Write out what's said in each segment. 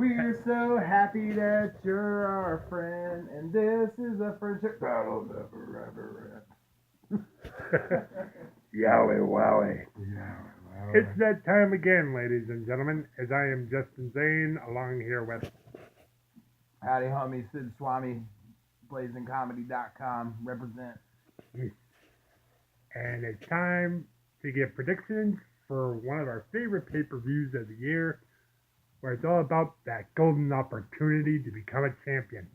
We're so happy that you're our friend, and this is a friendship that'll never ever end. Yowie wowie. Yeah, It's that time again, ladies and gentlemen, as I am Justin Zane, along here with... howdy, homie. Sid Swami, blazingcomedy.com. Represent. And it's time to give predictions for one of our favorite pay-per-views of the year, where it's all about that golden opportunity to become a champion.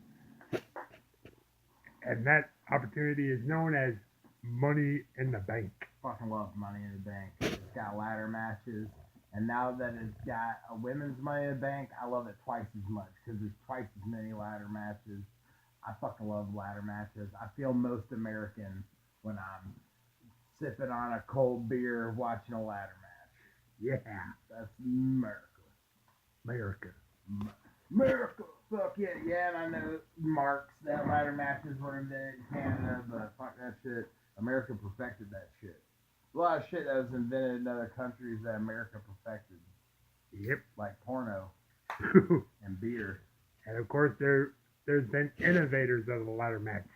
And that opportunity is known as Money in the Bank. Fucking love Money in the Bank. It's got ladder matches, and now that it's got a women's Money in the Bank, I love it twice as much because there's twice as many ladder matches. I fucking love ladder matches. I feel most American when I'm sipping on a cold beer watching a ladder match. Yeah, That's America. America. America. Fuck yeah. Yeah, and I know marks that ladder matches were invented in Canada, but fuck that shit. America perfected that shit. A lot of shit that was invented in other countries that America perfected. Yep. Like porno and beer. And of course, there's been innovators of the ladder match.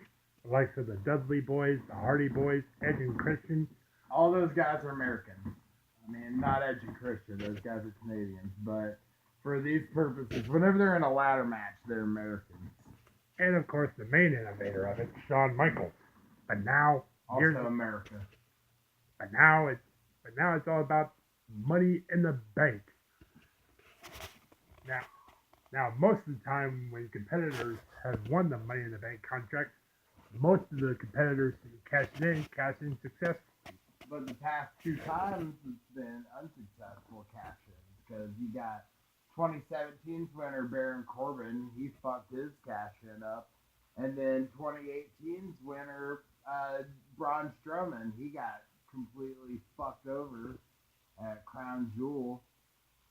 The likes of the Dudley Boys, the Hardy Boys, Edge and Christian. All those guys are American. I mean, not Edge and Christian. Those guys are Canadians. But for these purposes, whenever they're in a ladder match, they're Americans. And of course, the main innovator of it, Shawn Michaels. But now, Also America. But now it's all about Money in the Bank. Now, most of the time when competitors have won the Money in the Bank contract, most of the competitors who cash in successfully. But the past two times it's been unsuccessful cash-ins because you got 2017's winner Baron Corbin, he fucked his cash-in up, and then 2018's winner Braun Strowman, he got completely fucked over at Crown Jewel.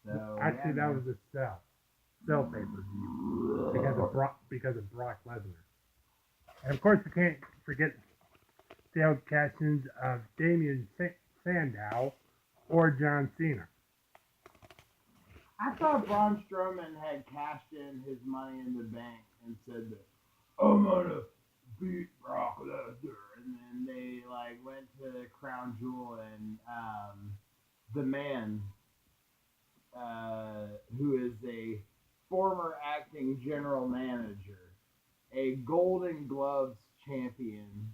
So Actually, that was a sell pay-per-view because of Brock Lesnar. And of course, you can't forget failed cash-ins of Damien Sandow or John Cena. I thought Braun Strowman had cashed in his Money in the Bank and said that I'm gonna beat Brock Lesnar, and then they like went to Crown Jewel and the man who is a former acting general manager, a Golden Gloves champion,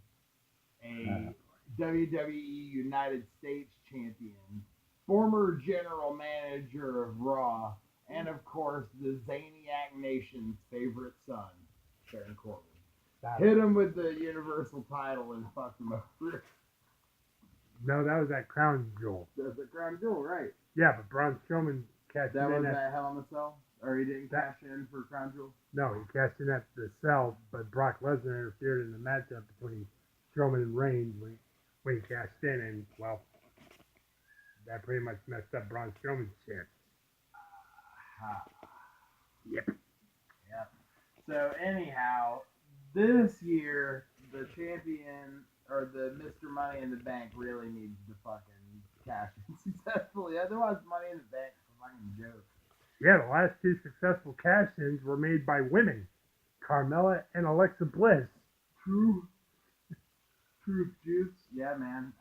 a WWE United States champion, former general manager of Raw, and of course the Zaniac Nation's favorite son, Baron Corbin. Hit him with the Universal title and fuck him over. No, that was at Crown Jewel. That's the Crown Jewel, right? Yeah, but Braun Strowman cashed That in was at... at Hell in a Cell? Or he didn't cash in for Crown Jewel? No, he cashed in at the cell, but Brock Lesnar interfered in the matchup between Strowman and Reigns when he cashed in, and, well, that pretty much messed up Braun Strowman's chance. Yep. So, anyhow, this year, the champion, or the Mr. Money in the Bank, really needs to fucking cash in successfully. Otherwise, Money in the Bank is a fucking joke. Yeah, the last two successful cash-ins were made by women, Carmella and Alexa Bliss. True juice. Yeah, man.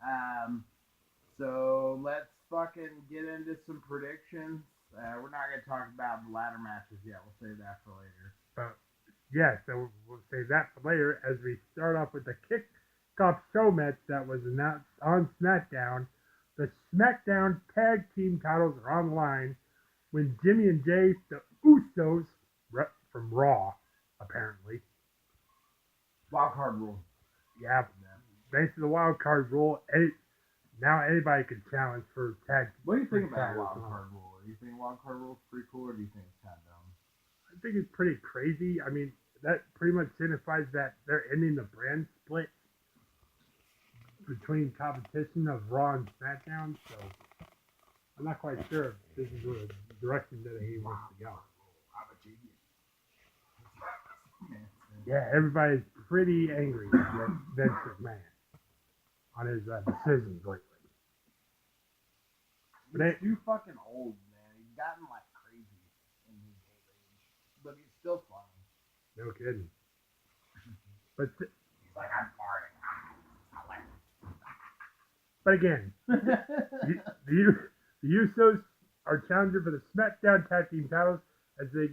So let's fucking get into some predictions. We're not gonna talk about the ladder matches yet. We'll save that for later. Yeah, so we'll save that for later as we start off with the kickoff show match that was announced on SmackDown. The SmackDown Tag Team titles are on the line when Jimmy and Jay, the Usos, from Raw, apparently. Wild card rule. Yeah, thanks to the wild card rule, now anybody can challenge for tag. What do you think about wild card rule? Do you think wild card rule is pretty cool, or do you think it's kind of dumb? I think it's pretty crazy. I mean, that pretty much signifies that they're ending the brand split between competition of Raw and SmackDown, so I'm not quite sure if this is the direction that he wants to go. I'm a genius. Yeah, everybody's pretty angry with Vince McMahon on his decisions lately. He's too fucking old, man. He's gotten like crazy in his old age. still funny. No kidding. But He's like, I'm farting. but again, the Usos are challenging for the SmackDown Tag Team titles as they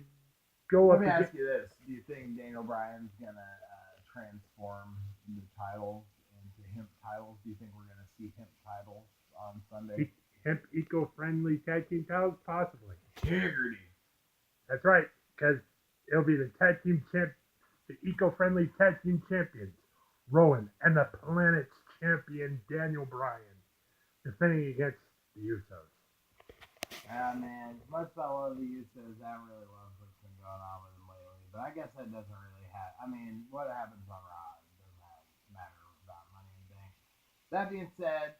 go Let up me against. ask you this: do you think Daniel Bryan's gonna transform the titles into hemp titles? Do you think we're gonna see hemp titles on Sunday? Hemp eco-friendly tag team titles, possibly. Integrity. That's right, because it'll be the eco-friendly tag team champions, Rowan, and the planet's champion Daniel Bryan, defending against the Usos. Ah man, as much as I love the Usos, I really love what's been going on with them lately. But I guess that doesn't really have. I mean, what happens on Raw doesn't matter about Money in the Bank. That being said,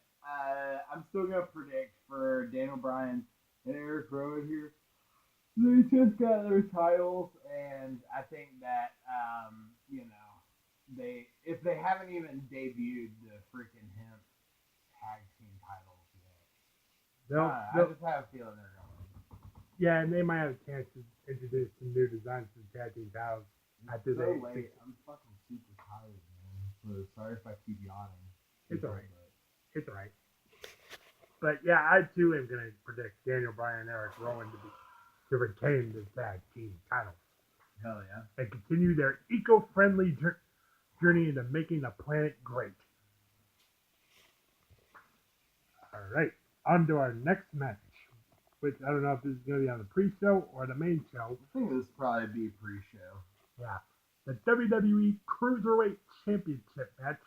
I'm still gonna predict for Daniel Bryan and Eric Rowan here. They just got their titles, and I think that if they haven't even debuted the freaking hemp tag team titles yet, I just have a feeling they're going. Yeah, and they might have a chance to introduce some new designs to the tag team titles after so they. Late. I'm fucking super tired, man. So sorry if I keep yawning. It's alright. It's alright. But yeah, I too am going to predict Daniel Bryan and Eric Rowan to retain the tag team titles. Hell yeah. And continue their eco-friendly journey into making the planet great. Alright, on to our next match, which I don't know if this is going to be on the pre-show or the main show. I think this will probably be pre-show. Yeah. The WWE Cruiserweight Championship match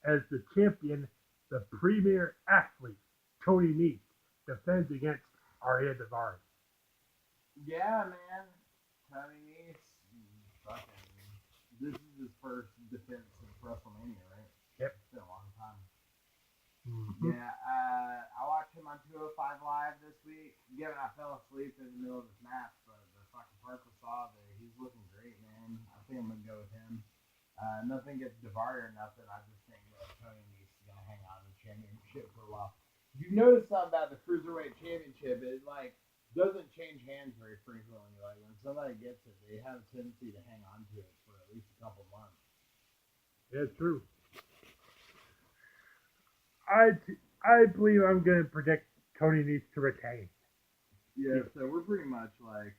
as the champion, the premier athlete, Tony Nese, defends against Arya Daivari. Yeah, man. Tony Nese, this is his first defense since WrestleMania, right? Yep. It's been a long time. Mm-hmm. Yeah, I watched him on 205 Live this week. Given I fell asleep in the middle of his match, but the fucking part we saw there, he's looking great, man. I think I'm gonna go with him. Nothing against Daivari or nothing. I just think that Tony Nese is gonna hang on to the championship for a while. If you notice something about the Cruiserweight Championship, it doesn't change hands very frequently. Like when somebody gets it, they have a tendency to hang on to it for at least a couple months. Yeah, it's true. I believe I'm going to predict Tony Nese to retain. Yeah, so we're pretty much lined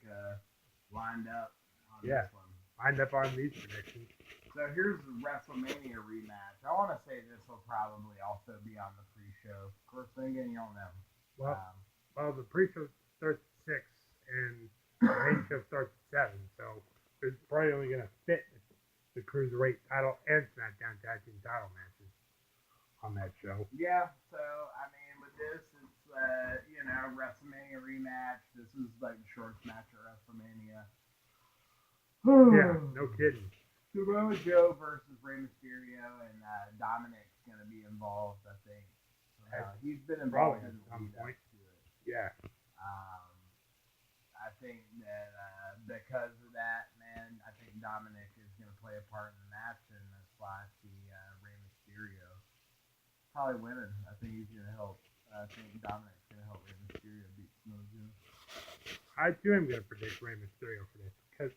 up on this one. Lined up on these predictions. So here's the WrestleMania rematch. I want to say this will probably also be on the pre-show. Of course, then again, you don't know. Well, the pre-show starts at 6 and the main show starts at 7, so it's probably only going to fit the Cruiserweight title and SmackDown Tag Team title matches on that show. Yeah, so, I mean, with this, it's, WrestleMania rematch. This is like the shortest match at WrestleMania. Yeah, no kidding. Samoa Joe versus Rey Mysterio, and Dominic's going to be involved, I think. He's been involved in some point to it. Yeah. I think that because of that, man, I think Dominic is going to play a part in the match, and that's why I see Rey Mysterio probably winning. I think he's going to help. I think Dominic's going to help Rey Mysterio beat Samoa Joe. I too am going to predict Rey Mysterio for this because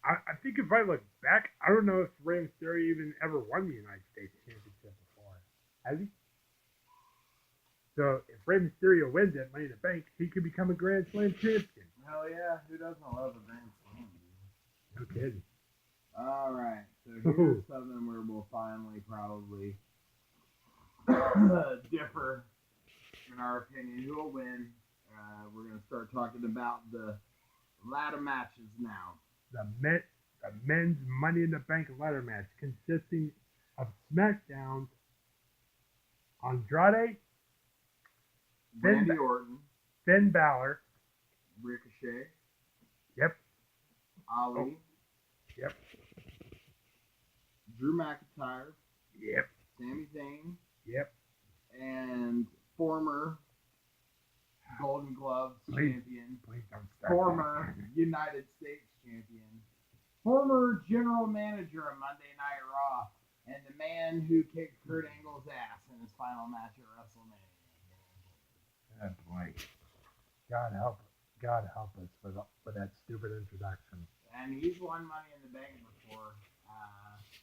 I think if I look back, I don't know if Rey Mysterio even ever won the United States Championship before. Has he? So if Rey Mysterio wins at Money in the Bank, he could become a Grand Slam champion. Hell yeah, who doesn't love a Grand Slam, dude? No kidding. All right, so here's something where we'll finally probably differ in our opinion. Who will win? We're going to start talking about the ladder matches now. The men's Money in the Bank ladder match consisting of SmackDown's Andrade, Randy Orton, Finn Balor, Ricochet, yep, Ali, yep, Drew McIntyre, yep, Sami Zayn, yep, and former Golden Gloves champion, former United States champion, former general manager of Monday Night Raw, and the man who kicked Kurt Angle's ass in his final match at WrestleMania. Oh boy. God help us for that stupid introduction. and he's won Money in the Bank before.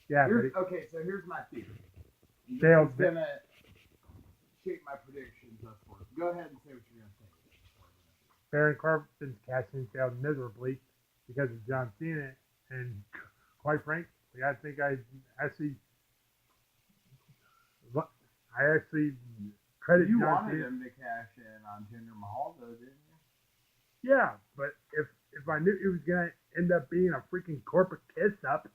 Yeah, Okay, so here's my theory. This Dale, is gonna shape my predictions up for us. Go ahead and say what you're gonna say. Baron Corbin's casting failed miserably because of John Cena, and quite frankly, I think I actually credit You John wanted Cena. him to cash in on Jinder Mahal, though, didn't you? Yeah, but if I knew it was gonna end up being a freaking corporate kiss up,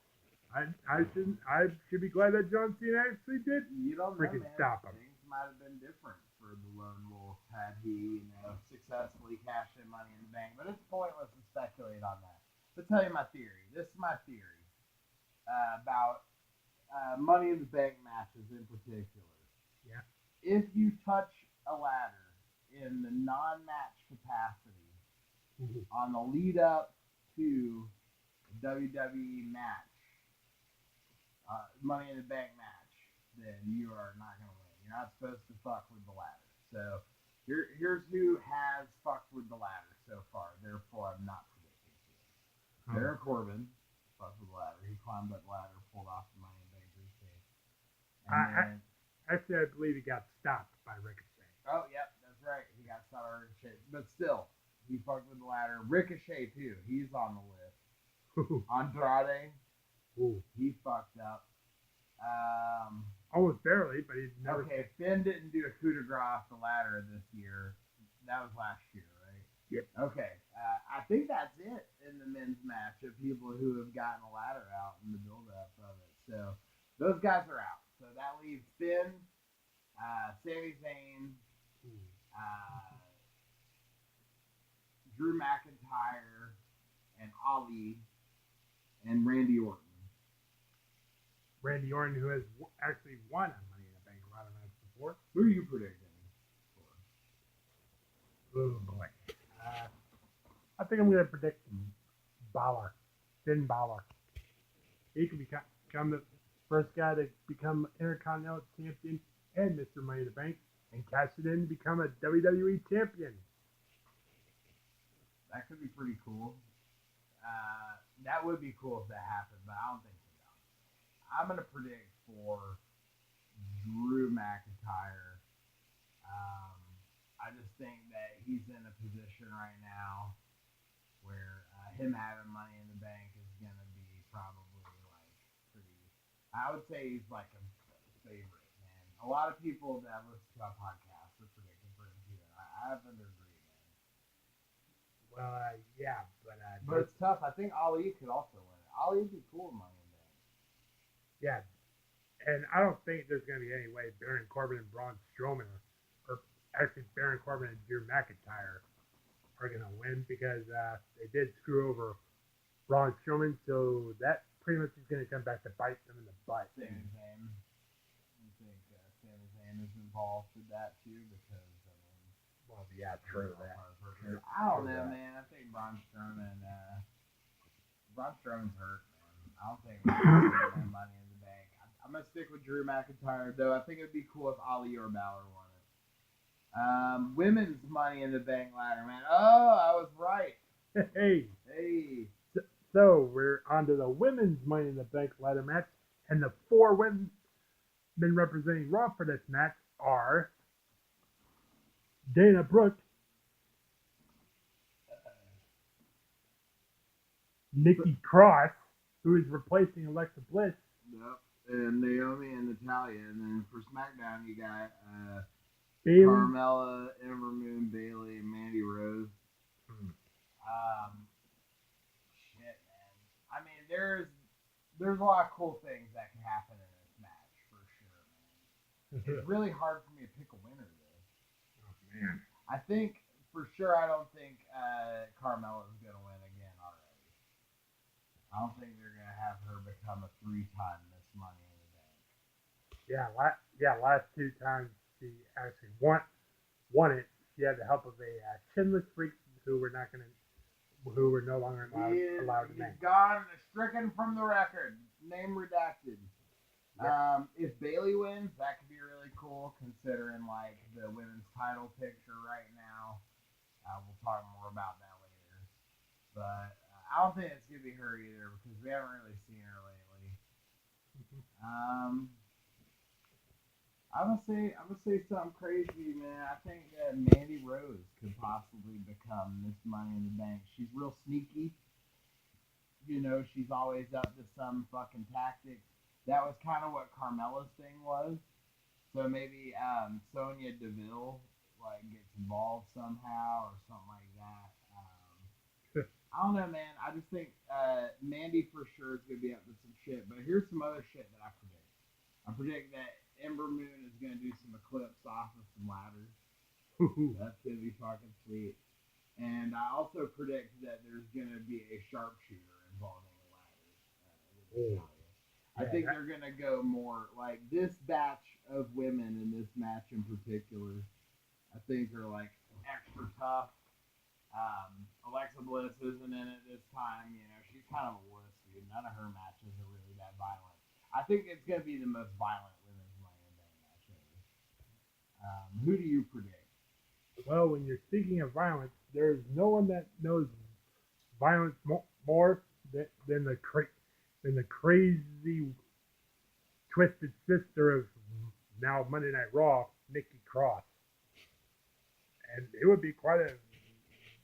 I should be glad that John Cena actually did You don't freaking know, man. stop him. Things might have been different for the Lone Wolf had he, successfully cashed in Money in the Bank. But it's pointless to speculate on that. But tell you my theory. This is my theory about Money in the Bank matches in particular. Yeah. If you touch a ladder in the non-match capacity on the lead up to a WWE match, Money in the Bank match, then you are not going to win. You're not supposed to fuck with the ladder. So here's who has fucked with the ladder so far. Therefore, I'm not predicting it. Baron Corbin fucked with the ladder. He climbed up the ladder, pulled off the Money in the Bank briefcase. Actually, I believe he got stopped by Ricochet. Oh, yep, that's right. He got stopped by Ricochet. But still, he fucked with the ladder. Ricochet, too. He's on the list. Andrade. Ooh. He fucked up. Almost barely, but he's never. Okay, Finn didn't do a coup de grace off the ladder this year. That was last year, right? Yep. Okay, I think that's it in the men's match of people who have gotten a ladder out in the build-up of it. So those guys are out. So that leaves Finn, Sami Zayn, Drew McIntyre, and Ali, and Randy Orton. Randy Orton, who has actually won a Money in the Bank ladder match before. Who are you predicting for? Oh boy. I think I'm going to predict Balor. Finn Balor. He can become the first guy to become Intercontinental Champion and Mr. Money in the Bank and cash it in to become a WWE Champion. That could be pretty cool. That would be cool if that happened, but I don't think so. I'm going to predict for Drew McIntyre. I just think that he's in a position right now where him having Money in the Bank is going to be probably like pretty. I would say he's like a favorite, man. A lot of people that listen to our podcast are predicting for him too. I happen to agree, man. Well, yeah, but it's tough. I think Ali could also win it. Ali would be cool with Money in the Bank. Yeah, and I don't think there's going to be any way Baron Corbin and Braun Strowman, or actually Baron Corbin and Drew McIntyre, are going to win because they did screw over Braun Strowman, so that pretty much is going to come back to bite them in the butt. Sami Zayn. You think Sami Zayn is involved with that too? Because well, yeah, true that. I don't know, man. I think Braun Strowman's hurt, man. I don't think he's going to Money in the Bank. I'm going to stick with Drew McIntyre, though. I think it would be cool if Ali or Balor won it. Women's Money in the Bank ladder, man. Oh, I was right. Hey. So we're on to the women's Money in the Bank ladder match, and the 4 women representing Raw for this match are Dana Brooke, Nikki Cross, who is replacing Alexa Bliss. Yep. And Naomi and Natalya. And then for SmackDown, you got Bayley, Carmella, Ember Moon, Bayley, and Mandy Rose. Shit, man. I mean, there's a lot of cool things that can happen in this match, for sure, man. It's really hard for me to pick a winner, though. Oh, man. I think, for sure, I don't think Carmella's going to win again already. I don't think they're going to have her become a 3-time Miss Money in the Bank. Last 2 times she actually won it. She had the help of a chinless freak who were no longer allowed to name. He's gone, stricken from the record, name redacted. Yep. If Bayley wins, that could be really cool, considering like the women's title picture right now. We'll talk more about that later. But I don't think it's gonna be her either because we haven't really seen her lately. I'm gonna say something crazy, man. I think that Mandy Rose could possibly become Miss Money in the Bank. She's real sneaky. You know, she's always up to some fucking tactic. That was kind of what Carmella's thing was. So maybe Sonya Deville like gets involved somehow or something like that. I don't know, man. I just think Mandy for sure is gonna be up to some shit. But here's some other shit that I predict. I predict that Ember Moon is gonna do some eclipse off of some ladders. That's gonna be fucking sweet. And I also predict that there's gonna be a sharpshooter involving the ladders. I think they're gonna go more like this batch of women in this match in particular. I think are like extra tough. Alexa Bliss isn't in it this time. You know, she's kind of a wuss, dude. None of her matches are really that violent. I think it's gonna be the most violent women's Money in the Bank match ever. Who do you predict? Well, when you're speaking of violence, there's no one that knows violence more than the crazy, twisted sister of now Monday Night Raw, Nikki Cross. And it would be quite a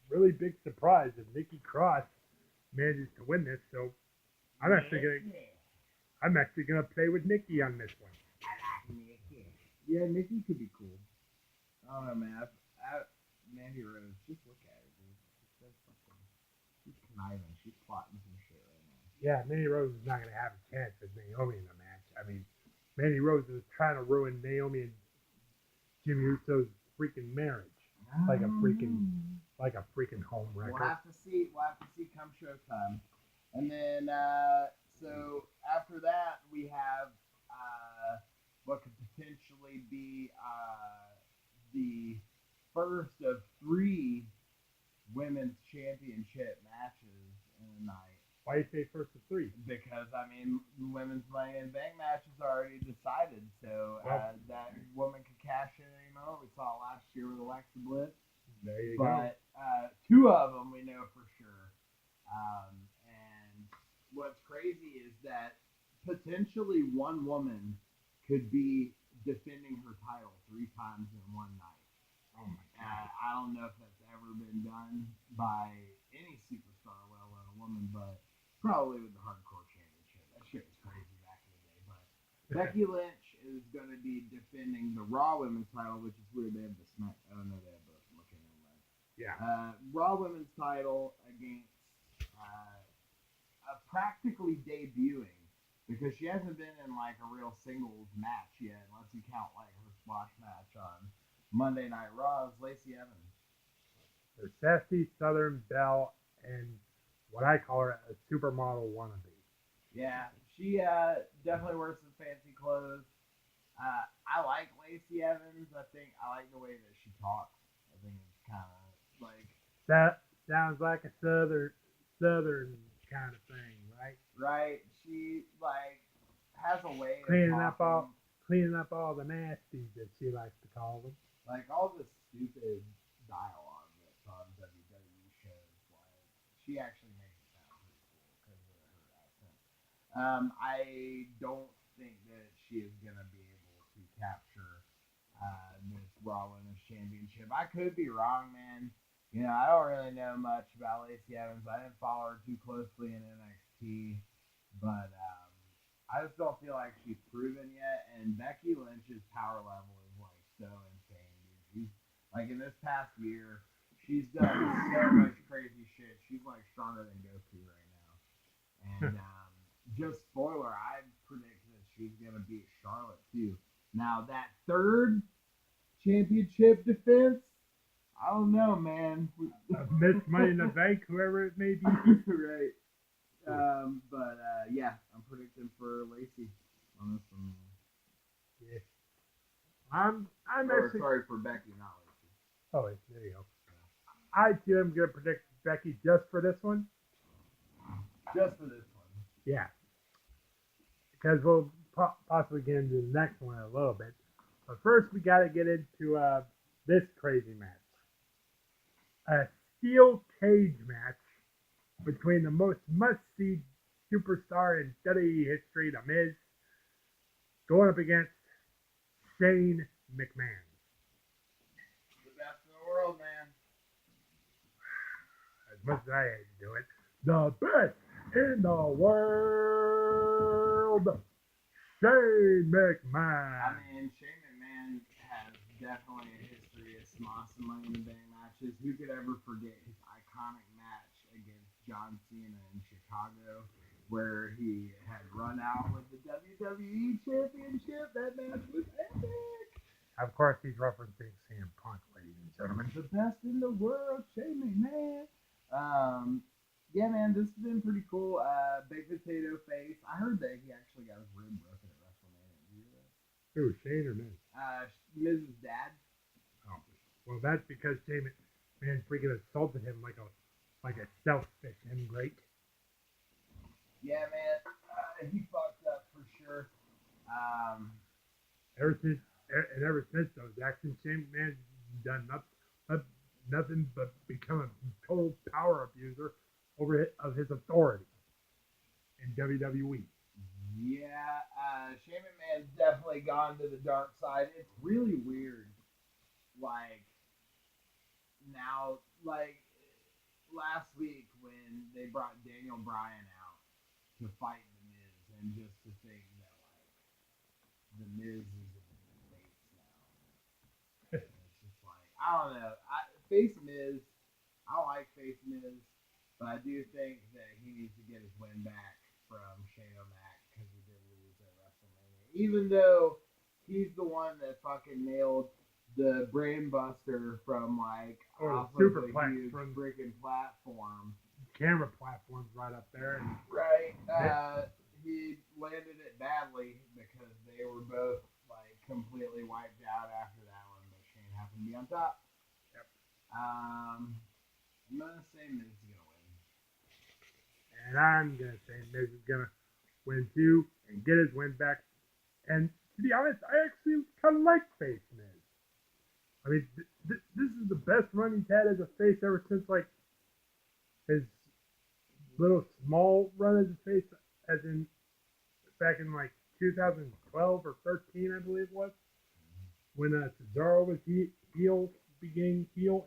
really big surprise if Nikki Cross manages to win this. So I'm actually gonna play with Nikki on this one. Yeah, Nikki could be cool. I don't know, man. Mandy Rose, just look at her, dude. She's conniving. She's plotting some shit right now. Yeah, Mandy Rose is not gonna have a chance with Naomi in the match. I mean, Mandy Rose is trying to ruin Naomi and Jimmy Uso's freaking marriage, like a freaking home wrecker. We'll have to see. Come showtime, and then so after that we have what could potentially be the first of 3 women's championship matches in a night. Why do you say first of 3? Because I mean, the women's Money in the Bank match is already decided, so that woman could cash in any moment. We saw it last year with Alexa Bliss. There you go. But 2 of them we know for sure. And what's crazy is that potentially one woman could be defending her title 3 times in one night. Oh my God. I don't know if that's ever been done by any superstar, let alone a woman, but probably with the Hardcore Championship. That shit was crazy back in the day. But Becky Lynch is going to be defending the Raw Women's title, which is weird. They have the Smack. I don't know. They have both. I'm looking at them. Yeah. Raw Women's title against practically debuting because she hasn't been in like a real singles match yet, unless you count like her squash match on Monday Night Raw. Is Lacey Evans. Her sassy Southern belle and what I call her a supermodel wannabe. Yeah, she definitely wears some fancy clothes. I like Lacey Evans. I like the way that she talks. I think it's kind of like that sounds like a southern kind of thing, right? Right. She like has a way cleaning of up all the nasties that she likes to call them. Like all the stupid dialogue that's on WWE shows. Like she actually makes it sound pretty cool because of her accent. I don't think that she is gonna be able to capture this Raw Women's Championship. I could be wrong, man. You know, I don't really know much about Lacey Evans. I didn't follow her too closely in NXT, but I just don't feel like she's proven yet. And Becky Lynch's power level is like so insane, dude. She's like in this past year, she's done so much crazy shit. She's like stronger than Goku right now. And just spoiler, I predict that she's gonna beat Charlotte too. Now that 3rd championship defense, I don't know, man. Miss Money in the Bank, whoever it may be. Right. But yeah, I'm predicting for Lacey on this one. Yeah. I'm actually sorry for Becky, not Lacey. Oh, there you go. I too am gonna predict Becky just for this one. Just for this one. Yeah. Because we'll possibly get into the next one in a little bit. But first, we got to get into this crazy match. A steel cage match between the most must-see superstar in WWE history, The Miz, going up against Shane McMahon. The best in the world, man. As much as I hate to do it, the best in the world, Shane McMahon. I mean, Shane McMahon has definitely a history of some awesome Money in the Bank matches. Who could ever forget his iconic match against John Cena in Chicago, where he had run out with the WWE Championship? That match was epic. Of course, he's referencing CM Punk, ladies and gentlemen. The best in the world, Shane McMahon. Yeah, man, this has been pretty cool. Big Potato Face. I heard that he actually got his rib broken at WrestleMania. Did you hear that? Who, Shane or Miz? Miz's dad. Oh, well, that's because Shane McMahon freaking assaulted him like a selfish ingrate. Yeah, man, he fucked up for sure. Ever since those actions, Shane McMahon's done nothing but become a total power abuser of his authority in WWE. Yeah, Shane McMahon's definitely gone to the dark side. It's really weird. Like, now, like, last week when they brought Daniel Bryan out to fight The Miz, and just to think that, like, The Miz is in the face now. It's just like, I don't know. Face Miz, I like Face Miz, but I do think that he needs to get his win back from Shane O'Mac because he did lose at WrestleMania. Even though he's the one that fucking nailed the brain buster from like off of a huge freaking platform. Camera platform's right up there. And right. He landed it badly because they were both like completely wiped out after that one, but Shane happened to be on top. Yep. I'm gonna say Miz is gonna win. And I'm gonna say Miz is gonna win too and get his win back. And to be honest, I actually kind of like Face Miz. I mean, this is the best run he's had as a face ever since like his little small run as a face, as in back in like 2012 or 13, I believe it was, when Cesaro was being heel,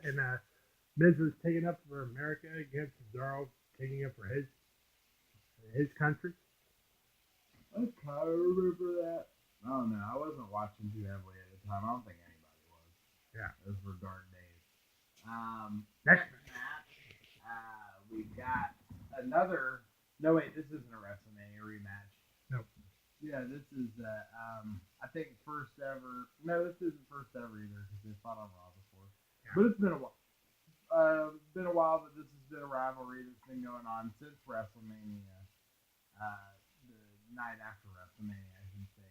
and Miz was taking up for America against Cesaro taking up for his country. I kind of remember that. I don't know. I wasn't watching too heavily at the time. I don't think anybody was. Yeah. Those were dark days. Next match, we got another. No, wait, this isn't a WrestleMania rematch. Nope. Yeah, this is, I think, first ever. No, this isn't first ever either because they fought on Raw before. Yeah. But it's been a while. Been a while that this has been a rivalry that's been going on since WrestleMania. The night after WrestleMania, I should say,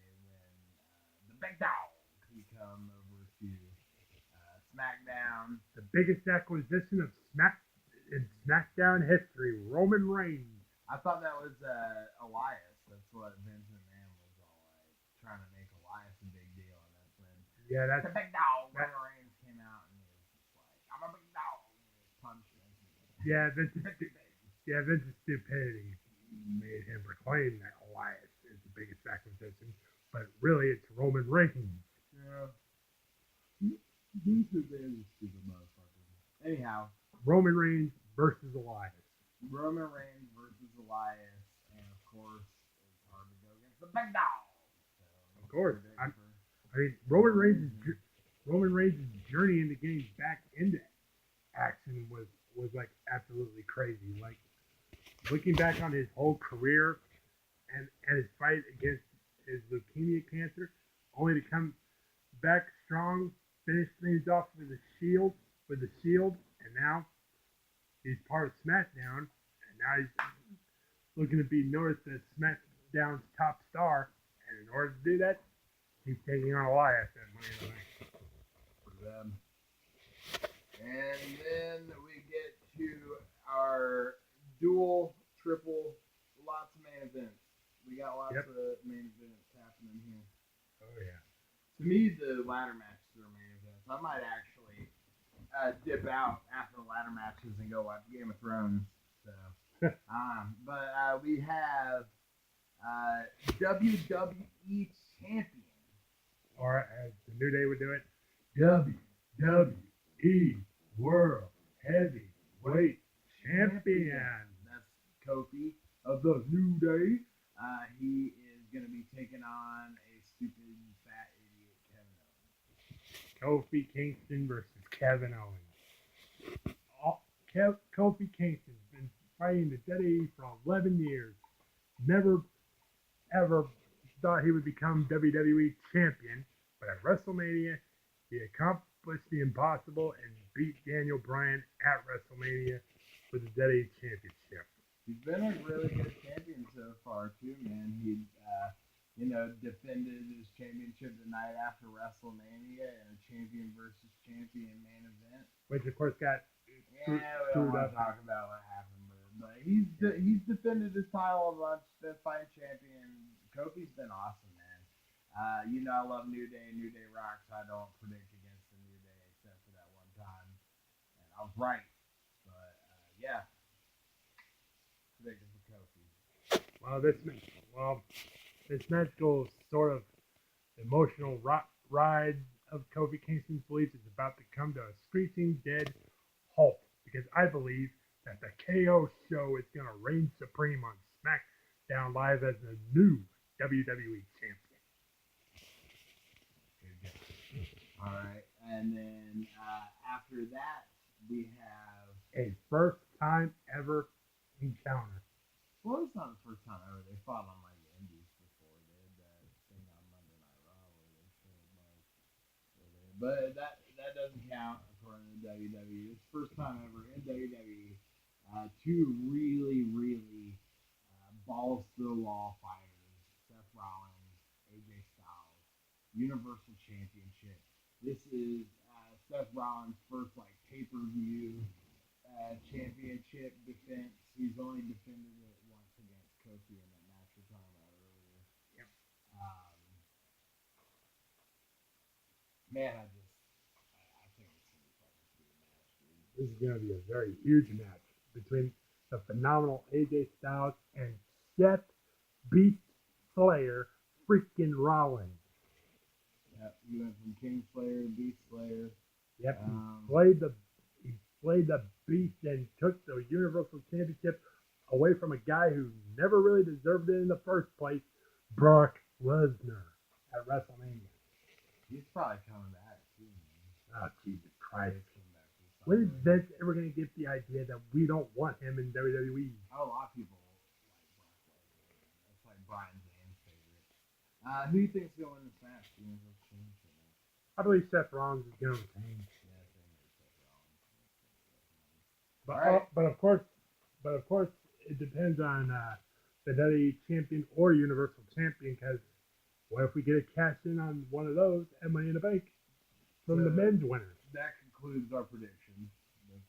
when the big dog he come over to SmackDown. The biggest acquisition of SmackDown history, Roman Reigns. I thought that was Elias. That's what Vince McMahon was all like, trying to make Elias a big deal, and that's when that's the big dog Roman Reigns came out and he was just like, I'm a big dog, and he was punching him. Vince's stupidity made him proclaim that Elias is the biggest acquisition, but really it's Roman Reigns. Yeah. Vince McMahon is stupid motherfucker. Anyhow, Roman Reigns versus Elias. Roman Reigns versus Elias, and of course, it's hard to go against the big dog. So, of course, I mean Roman Reigns' journey into getting back into action was like absolutely crazy. Like looking back on his whole career and his fight against his leukemia cancer, only to come back strong, finish things off with the Shield, and now he's part of SmackDown, and now he's looking to be noticed as SmackDown's top star. And in order to do that, he's taking on Elias at Money in the Bank. For them. And then we get to our dual, triple, lots of main events. We got lots of main events happening here. Oh, yeah. To me, the ladder matches are main events. I might actually dip out after the ladder matches and go watch Game of Thrones. So But we have WWE champion. Or as the New Day would do it, WWE World Heavyweight Champion. That's Kofi. Of the New Day. He is going to be taking on a stupid, fat idiot Kevin Owens. Kofi Kingston versus Kevin Owens. Kofi Kingston's been fighting the WWE for 11 years. Never, ever thought he would become WWE champion, but at WrestleMania, he accomplished the impossible and beat Daniel Bryan at WrestleMania for the WWE Championship. He's been a really good champion so far too, man. He, defended his championship the night after WrestleMania in a champion versus champion main event. Which of course got we don't want to talk about what happened, but he's defended his title a bunch. Been fighting champion. Kofi's been awesome, man. I love New Day. New Day rocks. I don't predict against the New Day except for that one time, and I was right. But yeah. For Kofi. This magical sort of emotional ride of Kofi Kingston's beliefs is about to come to a screeching dead halt because I believe that the KO show is going to reign supreme on SmackDown Live as the new WWE champion. All right, and then after that we have a first time ever encounter. Well, it's not the first time ever. They fought on like the Indies before. They had that thing on Monday Night Raw where they showed but that doesn't count according to WWE. It's the first time ever in WWE. Two really balls to the wall fighters: Seth Rollins, AJ Styles, Universal Championship. This is Seth Rollins' first pay-per-view championship defense. He's only defended it once against Kofi in that match we were talking about earlier. Yep. Man, I think it's gonna be fucking sweet match, dude. This is gonna be a very huge match between the phenomenal AJ Styles and Seth Beast Slayer freaking Rollins. Yep, he went from King Slayer to Beast Slayer. Yep, he played the Beast and took the Universal Championship away from a guy who never really deserved it in the first place, Brock Lesnar, at WrestleMania. He's probably coming back too, man. Oh, Jesus Christ. When is Vince ever going to get the idea that we don't want him in WWE? A lot of people like Brock Lesnar. That's like Brian Zane's favorite. Who do you think's going to win this match? I believe Seth Rollins is going to retain. But of course, it depends on the WWE champion or Universal champion. Because what if we get a cash in on one of those and Money in the Bank from the men's winner? That concludes our predictions. Those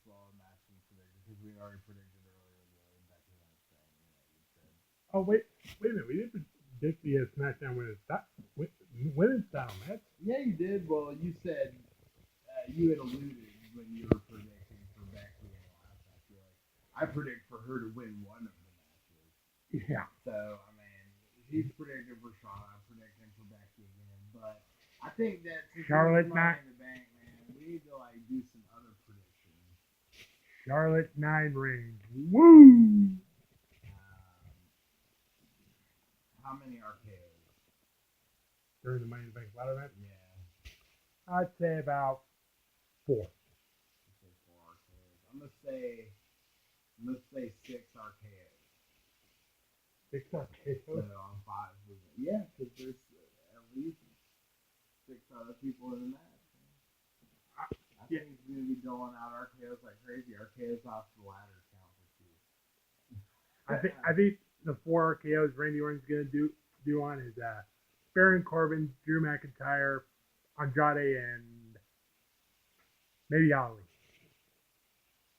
all matching predictions because we already predicted earlier the Becky Lynch thing. You said. Oh wait a minute, we didn't predict the SmackDown women's style match. Yeah, you did. Well, you said you had alluded when you were predicting for Becky in the last match. I predict for her to win one of the matches. Yeah. So I mean, he's predicting for Shawn. I'm predicting for Becky again. But I think that Charlotte Money in the Bank, man, we need to do some other predictions. Charlotte 9 rings. Woo! How many RKOs? During the Money in the Bank ladder match? Yeah. I'd say about 4. Let's say 4 RKOs. I'm gonna say 6 RKOs. 6 RKOs? So on 5. Yeah, because there's at least 6 other people in the match. I think he's gonna be doling out RKOs like crazy. RKOs off the ladder count for 2. I think the 4 RKOs Randy Orton's gonna do on is Baron Corbin, Drew McIntyre, Andrade, and maybe Ali.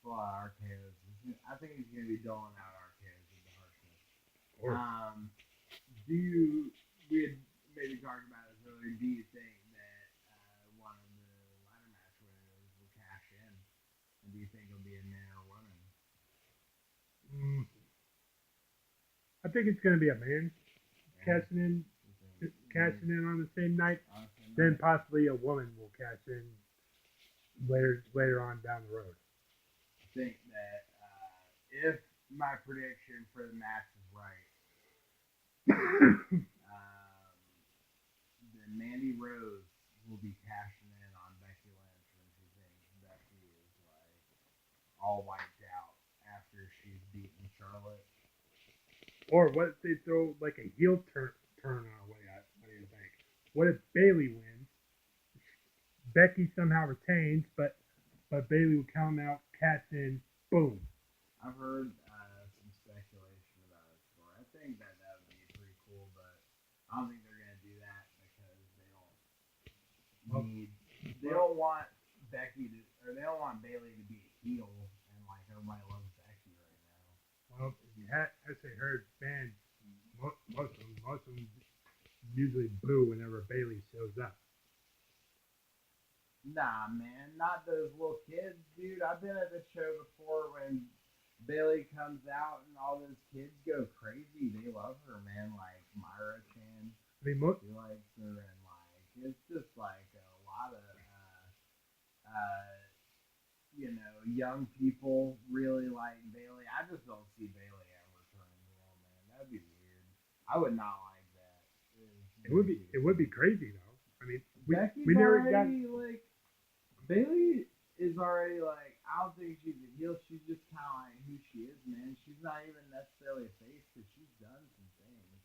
A lot of RKOs. I think he's going to be doling out RKOs with the harshness. We had maybe talked about this earlier. Do you think that one of the ladder match winners will cash in? And do you think it'll be a man or woman? I think it's going to be a man Yeah. cashing in on the same night. Honestly, Then possibly a woman will cash in later on down the road. I think that if my prediction for the match is right, then Mandy Rose will be cashing in on Becky Lynch when she thinks Becky is like all wiped out after she's beaten Charlotte. Or what if they throw like a heel turn on Money in the Bank? What if Bailey wins? Becky somehow retains, but Bailey will count out, cash in, boom. I've heard some speculation about it before. I think that would be pretty cool, but I don't think they're gonna do that because they don't want Becky to, or they don't want Bailey to be a heel, and like everybody loves Becky right now. Well, if you actually heard fans, most of them usually boo whenever Bailey shows up. Nah, man, not those little kids, dude. I've been at the show before when Bailey comes out and all those kids go crazy. They love her, man. Like Myra Chan, I mean, she likes her, and like it's just like a lot of young people really like Bailey. I just don't see Bailey ever turning heel, man. That'd be weird. I would not like that. It would be crazy though. I mean, Becky's we never got. already like Bailey is already like, I don't think she's a heel. She's just kind of like who she is, man. She's not even necessarily a face because she's done some things.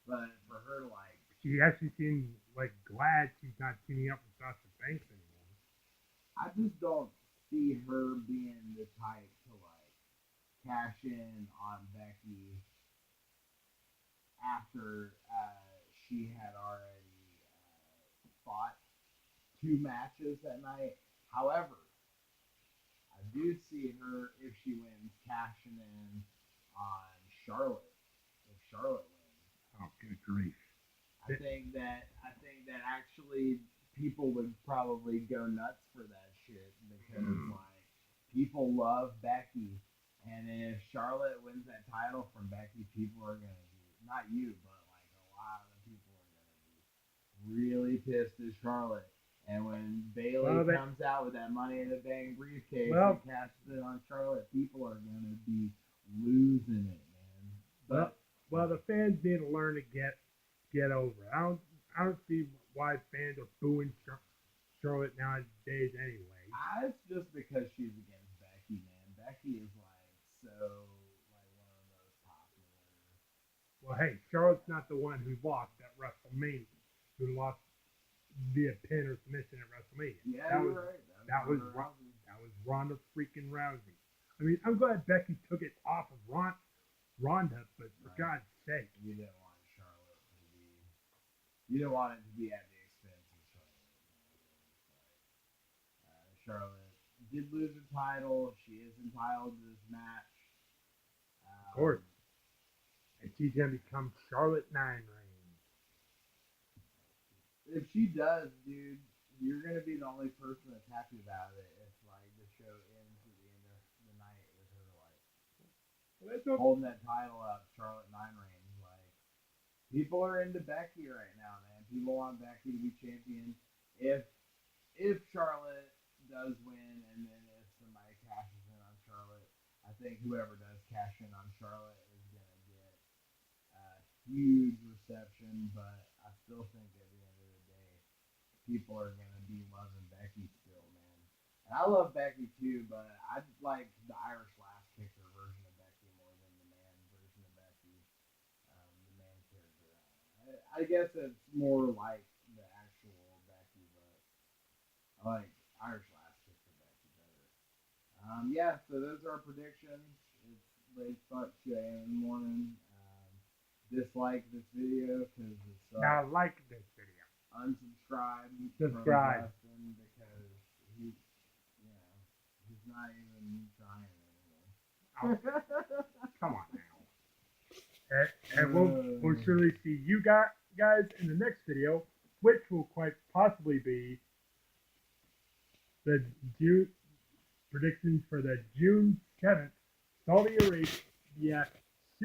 But for her, like, She actually seems like glad she's not teaming up with Sasha Banks anymore. I just don't see her being the type to like cash in on Becky after she had already fought 2 matches that night. However, I do see her, if she wins, cashing in on Charlotte. If Charlotte wins, Oh, good grief! I think that actually people would probably go nuts for that shit because like people love Becky, and if Charlotte wins that title from Becky, people are gonna be, not you, but like a lot of people are gonna be really pissed at Charlotte. And when Bailey comes out with that Money in the Bank briefcase and cashes it on Charlotte, people are gonna be losing it, man. But the fans need to learn to get over it. I don't see why fans are booing Charlotte nowadays anyway. It's just because she's against Becky, man. Becky is like so like one of those popular. Well, hey, Charlotte's not the one who lost at WrestleMania, who lost via pin or submission at WrestleMania. Yeah, you're right. That was Ronda freaking Rousey. I mean, I'm glad Becky took it off of Ronda, but for God's sake, you didn't want Charlotte to be. You didn't want it to be at the expense of Charlotte. Charlotte did lose her title. She is entitled to this match. Of course. And she's gonna become Charlotte 9 Reigns. If she does, dude, you're gonna be the only person that's happy about it. If like the show ends at the end of the night with her like holding that title up, Charlotte 9 Reigns. Like people are into Becky right now, man. People want Becky to be champion. If Charlotte does win, and then if somebody cashes in on Charlotte, I think whoever does cash in on Charlotte is gonna get a huge reception. But I still think at the end of the day, people are gonna be loving Becky still, man. And I love Becky too, but I like the Irish Lass Kicker version of Becky more than the man version of Becky, the man character. I guess it's more like the actual Becky, but I like Irish Lass Kicker Becky better. Yeah, so those are our predictions. It's late fuck 2 a.m. in the morning. Dislike this video because it sucks. Now like this video. Unsubscribe. Subscribe. Because he's not even trying anymore. Come on now. And we'll surely see you guys in the next video, which will quite possibly be the predictions for the June 7th Saudi Arabia